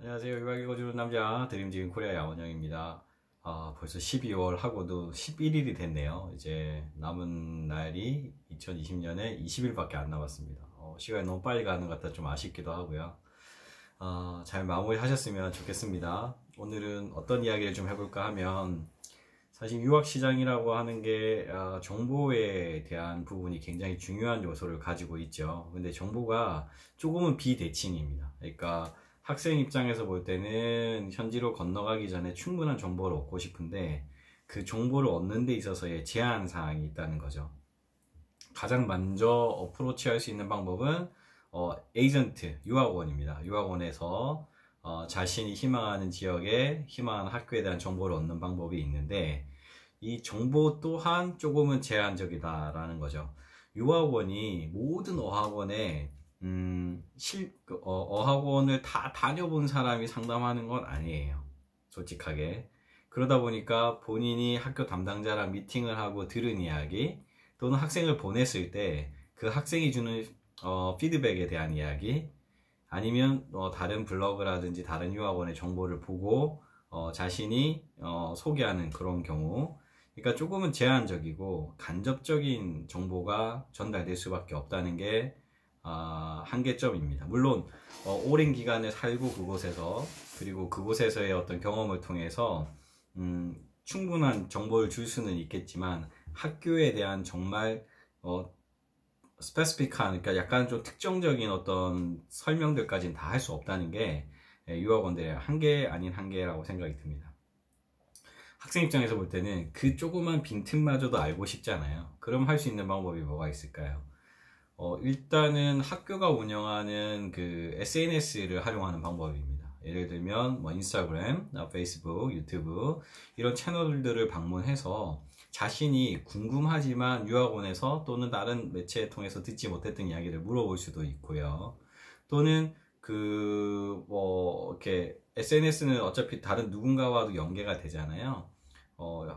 안녕하세요. 유학 읽어주는 남자 드림지금 코리아 야원영입니다. 벌써 12월 하고도 11일이 됐네요. 이제 남은 날이 2020년에 20일밖에 안 남았습니다. 시간이 너무 빨리 가는 것 같아 좀 아쉽기도 하고요. 잘 마무리 하셨으면 좋겠습니다. 오늘은 어떤 이야기를 좀 해볼까 하면, 사실 유학 시장이라고 하는 게 정보에 대한 부분이 굉장히 중요한 요소를 가지고 있죠. 근데 정보가 조금은 비대칭입니다. 그러니까 학생 입장에서 볼 때는 현지로 건너가기 전에 충분한 정보를 얻고 싶은데, 그 정보를 얻는 데 있어서의 제한 사항이 있다는 거죠. 가장 먼저 어프로치 할 수 있는 방법은 에이전트, 유학원입니다. 유학원에서 자신이 희망하는 지역에 희망하는 학교에 대한 정보를 얻는 방법이 있는데, 이 정보 또한 조금은 제한적이다라는 거죠. 유학원이 모든 어학원에 어학원을 다 다녀본 사람이 상담하는 건 아니에요. 솔직하게. 그러다 보니까 본인이 학교 담당자랑 미팅을 하고 들은 이야기, 또는 학생을 보냈을 때 그 학생이 주는 피드백에 대한 이야기, 아니면 다른 블로그라든지 다른 유학원의 정보를 보고 자신이 소개하는 그런 경우, 그러니까 조금은 제한적이고 간접적인 정보가 전달될 수밖에 없다는 게 한계점입니다. 물론 오랜 기간을 살고 그곳에서, 그리고 그곳에서의 어떤 경험을 통해서 충분한 정보를 줄 수는 있겠지만, 학교에 대한 정말 스페시픽한, 그러니까 약간 좀 특정적인 어떤 설명들까지는 다 할 수 없다는 게 유학원들의 한계 아닌 한계라고 생각이 듭니다. 학생 입장에서 볼 때는 그 조그만 빈틈마저도 알고 싶잖아요. 그럼 할 수 있는 방법이 뭐가 있을까요? 일단은 학교가 운영하는 그 SNS를 활용하는 방법입니다. 예를 들면 인스타그램, 페이스북, 유튜브 이런 채널들을 방문해서 자신이 궁금하지만 유학원에서 또는 다른 매체를 통해서 듣지 못했던 이야기를 물어볼 수도 있고요. 또는 이렇게 SNS는 어차피 다른 누군가와도 연계가 되잖아요.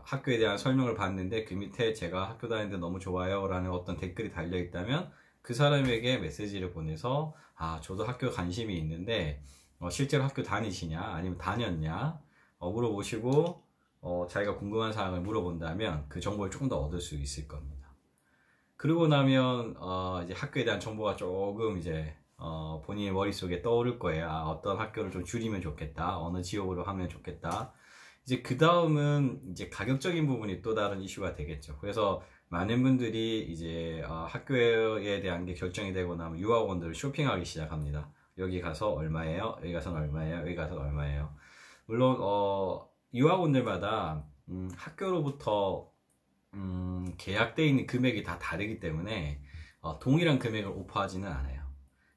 학교에 대한 설명을 봤는데 그 밑에 제가 학교 다니는데 너무 좋아요 라는 어떤 댓글이 달려 있다면, 그 사람에게 메시지를 보내서 저도 학교 관심이 있는데 실제로 학교 다니시냐 아니면 다녔냐 물어보시고 자기가 궁금한 사항을 물어본다면 그 정보를 조금 더 얻을 수 있을 겁니다. 그러고 나면 이제 학교에 대한 정보가 조금 이제 본인의 머릿속에 떠오를 거예요. 어떤 학교를 좀 줄이면 좋겠다, 어느 지역으로 하면 좋겠다. 이제 그 다음은 이제 가격적인 부분이 또 다른 이슈가 되겠죠. 그래서 많은 분들이 이제 학교에 대한 게 결정이 되고 나면 유학원들을 쇼핑하기 시작합니다. 여기 가서 얼마예요? 여기 가서 얼마예요? 여기 가서 얼마예요? 물론 유학원들마다 학교로부터 계약되어 있는 금액이 다 다르기 때문에 동일한 금액을 오퍼하지는 않아요.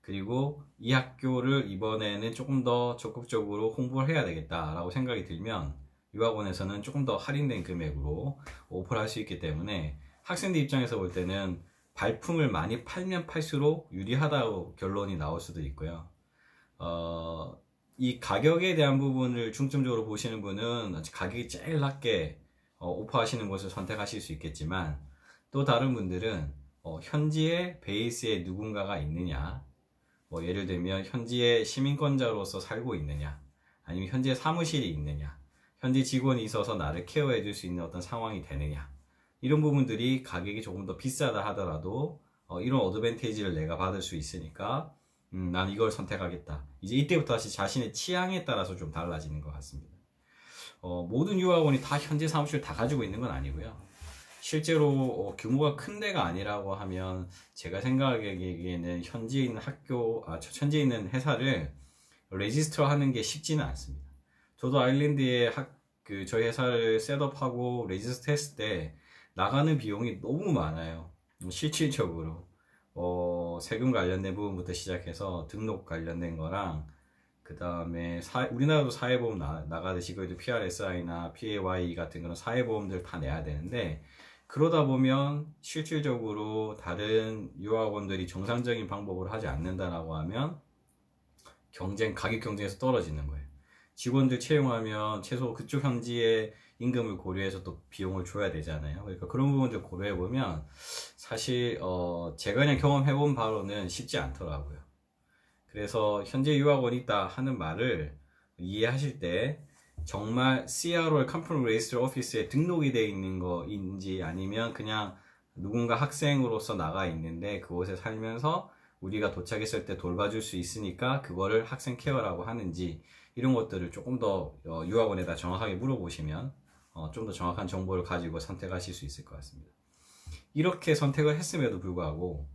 그리고 이 학교를 이번에는 조금 더 적극적으로 홍보를 해야 되겠다라고 생각이 들면 유학원에서는 조금 더 할인된 금액으로 오퍼를 할 수 있기 때문에, 학생들 입장에서 볼 때는 발품을 많이 팔면 팔수록 유리하다고 결론이 나올 수도 있고요. 이 가격에 대한 부분을 중점적으로 보시는 분은 가격이 제일 낮게 오퍼하시는 곳을 선택하실 수 있겠지만, 또 다른 분들은 현지에 베이스에 누군가가 있느냐, 예를 들면 현지의 시민권자로서 살고 있느냐, 아니면 현지에 사무실이 있느냐, 현지 직원이 있어서 나를 케어해 줄 수 있는 어떤 상황이 되느냐, 이런 부분들이 가격이 조금 더 비싸다 하더라도 이런 어드밴티지를 내가 받을 수 있으니까 난 이걸 선택하겠다. 이제 이때부터 다시 자신의 취향에 따라서 좀 달라지는 것 같습니다. 모든 유학원이 다 현지 사무실 다 가지고 있는 건 아니고요. 실제로 규모가 큰 데가 아니라고 하면 제가 생각하기에는 현지에 있는 현지에 있는 회사를 레지스터 하는 게 쉽지는 않습니다. 저도 아일랜드에 저희 회사를 셋업하고 레지스터 했을 때 나가는 비용이 너무 많아요. 실질적으로 세금 관련된 부분부터 시작해서 등록 관련된 거랑, 그 다음에 우리나라도 사회보험 나가듯이 거기도 PRSI나 PAY 같은 그런 사회보험들 다 내야 되는데, 그러다 보면 실질적으로 다른 유학원들이 정상적인 방법으로 하지 않는다라고 하면 가격 경쟁에서 떨어지는 거예요. 직원들 채용하면 최소 그쪽 현지의 임금을 고려해서 또 비용을 줘야 되잖아요. 그러니까 그런 부분들 고려해보면 사실 제가 그냥 경험해본 바로는 쉽지 않더라고요. 그래서 현재 유학원이 있다 하는 말을 이해하실 때 정말 CRO Company Register Office에 등록이 되어 있는 거인지 아니면 그냥 누군가 학생으로서 나가 있는데 그곳에 살면서 우리가 도착했을 때 돌봐줄 수 있으니까 그거를 학생 케어라고 하는지 이런 것들을 조금 더 유학원에다 정확하게 물어보시면 좀 더 정확한 정보를 가지고 선택하실 수 있을 것 같습니다. 이렇게 선택을 했음에도 불구하고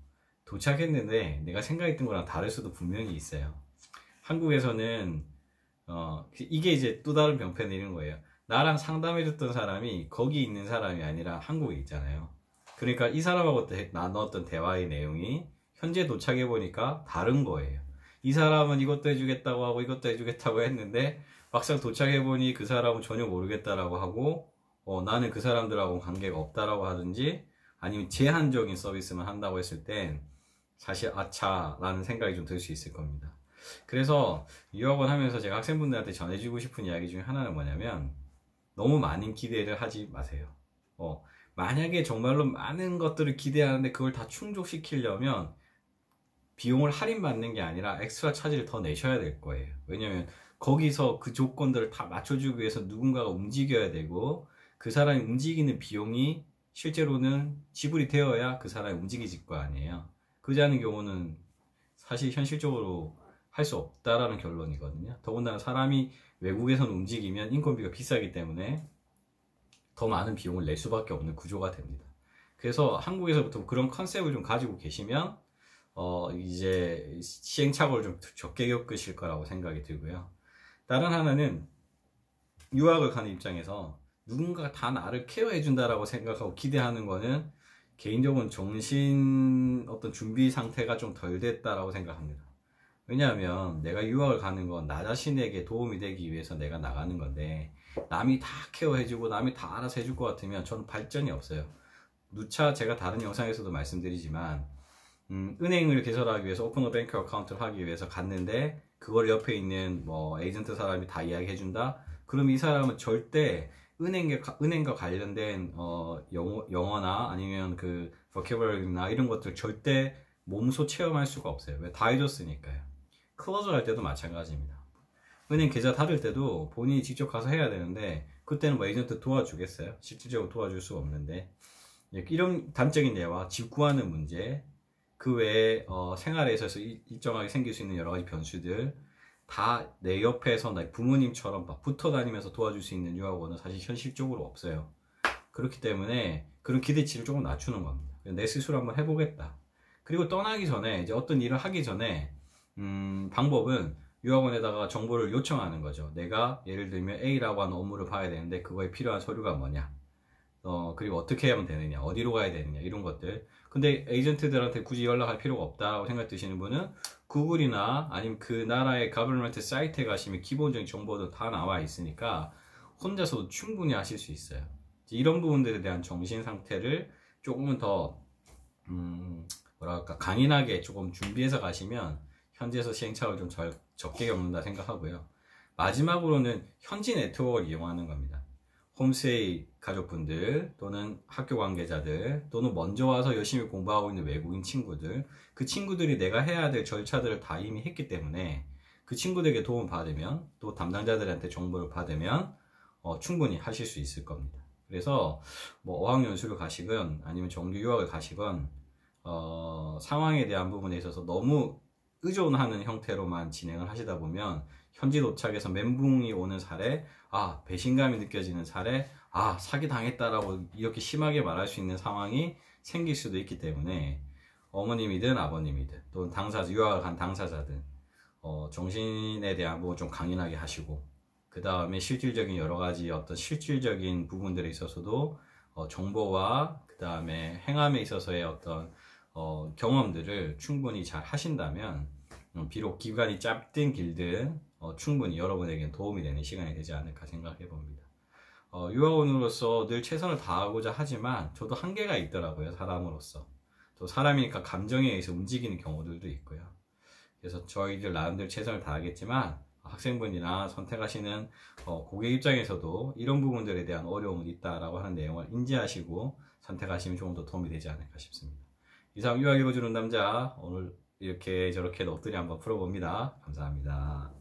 도착했는데 내가 생각했던 거랑 다를 수도 분명히 있어요. 한국에서는 이게 이제 또 다른 병폐는 이런 거예요. 나랑 상담해줬던 사람이 거기 있는 사람이 아니라 한국에 있잖아요. 그러니까 이 사람하고 나눴던 대화의 내용이 현재 도착해보니까 다른 거예요. 이 사람은 이것도 해주겠다고 하고 이것도 해주겠다고 했는데 막상 도착해보니 그 사람은 전혀 모르겠다라고 하고 나는 그 사람들하고 관계가 없다라고 하든지 아니면 제한적인 서비스만 한다고 했을 땐 사실 아차라는 생각이 좀 들 수 있을 겁니다. 그래서 유학원 하면서 제가 학생분들한테 전해주고 싶은 이야기 중에 하나는 뭐냐면 너무 많은 기대를 하지 마세요. 만약에 정말로 많은 것들을 기대하는데 그걸 다 충족시키려면 비용을 할인받는 게 아니라 엑스트라 차지를 더 내셔야 될 거예요. 왜냐면 거기서 그 조건들을 다 맞춰주기 위해서 누군가가 움직여야 되고 그 사람이 움직이는 비용이 실제로는 지불이 되어야 그 사람이 움직이질 거 아니에요. 그러지 않은 경우는 사실 현실적으로 할 수 없다라는 결론이거든요. 더군다나 사람이 외국에서는 움직이면 인건비가 비싸기 때문에 더 많은 비용을 낼 수밖에 없는 구조가 됩니다. 그래서 한국에서부터 그런 컨셉을 좀 가지고 계시면 이제 시행착오를 좀 적게 겪으실 거라고 생각이 들고요. 다른 하나는 유학을 가는 입장에서 누군가가 다 나를 케어해 준다라고 생각하고 기대하는 거는 개인적으로는 정신 어떤 준비 상태가 좀 덜 됐다라고 생각합니다. 왜냐하면 내가 유학을 가는 건 나 자신에게 도움이 되기 위해서 내가 나가는 건데 남이 다 케어해주고 남이 다 알아서 해줄 것 같으면 저는 발전이 없어요. 누차 제가 다른 영상에서도 말씀드리지만 은행을 개설하기 위해서 오픈 뱅크 어카운트를 하기 위해서 갔는데 그걸 옆에 있는 뭐 에이전트 사람이 다 이야기해준다? 그럼 이 사람은 절대 은행과 관련된 영어나 아니면 그 vocabulary나 이런 것들 절대 몸소 체험할 수가 없어요. 왜? 다 해줬으니까요. 클로저 할 때도 마찬가지입니다. 은행 계좌 닫을 때도 본인이 직접 가서 해야 되는데 그때는 뭐 에이전트 도와주겠어요? 실질적으로 도와줄 수가 없는데 이런 단적인 예와 집 구하는 문제 그 외에 생활에 있어서 일정하게 생길 수 있는 여러 가지 변수들 다 내 옆에서 내 부모님처럼 막 붙어 다니면서 도와줄 수 있는 유학원은 사실 현실적으로 없어요. 그렇기 때문에 그런 기대치를 조금 낮추는 겁니다. 내 스스로 한번 해보겠다. 그리고 떠나기 전에 이제 어떤 일을 하기 전에 방법은 유학원에다가 정보를 요청하는 거죠. 내가 예를 들면 A라고 하는 업무를 봐야 되는데 그거에 필요한 서류가 뭐냐, 그리고 어떻게 하면 되느냐, 어디로 가야 되느냐 이런 것들. 근데 에이전트들한테 굳이 연락할 필요가 없다라고 생각 드시는 분은 구글이나 아니면 그 나라의 가버넌먼트 사이트에 가시면 기본적인 정보도 다 나와 있으니까 혼자서도 충분히 하실 수 있어요. 이런 부분들에 대한 정신 상태를 조금은 더 뭐랄까 강인하게 조금 준비해서 가시면 현지에서 시행착오를 좀 적게 겪는다 생각하고요. 마지막으로는 현지 네트워크를 이용하는 겁니다. 홈스테이 가족분들 또는 학교 관계자들 또는 먼저 와서 열심히 공부하고 있는 외국인 친구들, 그 친구들이 내가 해야 될 절차들을 다 이미 했기 때문에 그 친구들에게 도움을 받으면 또 담당자들한테 정보를 받으면 충분히 하실 수 있을 겁니다. 그래서 뭐 어학연수를 가시건 아니면 정규 유학을 가시건 상황에 대한 부분에 있어서 너무 의존하는 형태로만 진행을 하시다 보면 현지 도착에서 멘붕이 오는 사례, 배신감이 느껴지는 사례, 사기 당했다라고 이렇게 심하게 말할 수 있는 상황이 생길 수도 있기 때문에 어머님이든 아버님이든 또는 유학을 간 당사자든 정신에 대한 부분 좀 강인하게 하시고 그 다음에 실질적인 여러 가지 어떤 실질적인 부분들에 있어서도 정보와 그 다음에 행함에 있어서의 어떤 경험들을 충분히 잘 하신다면 비록 기간이 짧든 길든 충분히 여러분에게 도움이 되는 시간이 되지 않을까 생각해 봅니다. 유학원으로서 늘 최선을 다하고자 하지만 저도 한계가 있더라고요. 사람으로서 또 사람이니까 감정에 의해서 움직이는 경우들도 있고요. 그래서 저희들 나름대로 최선을 다하겠지만 학생분이나 선택하시는 고객 입장에서도 이런 부분들에 대한 어려움이 있다라고 하는 내용을 인지하시고 선택하시면 조금 더 도움이 되지 않을까 싶습니다. 이상 유학 읽어주는 남자, 오늘 이렇게 저렇게 넋두리 한번 풀어봅니다. 감사합니다.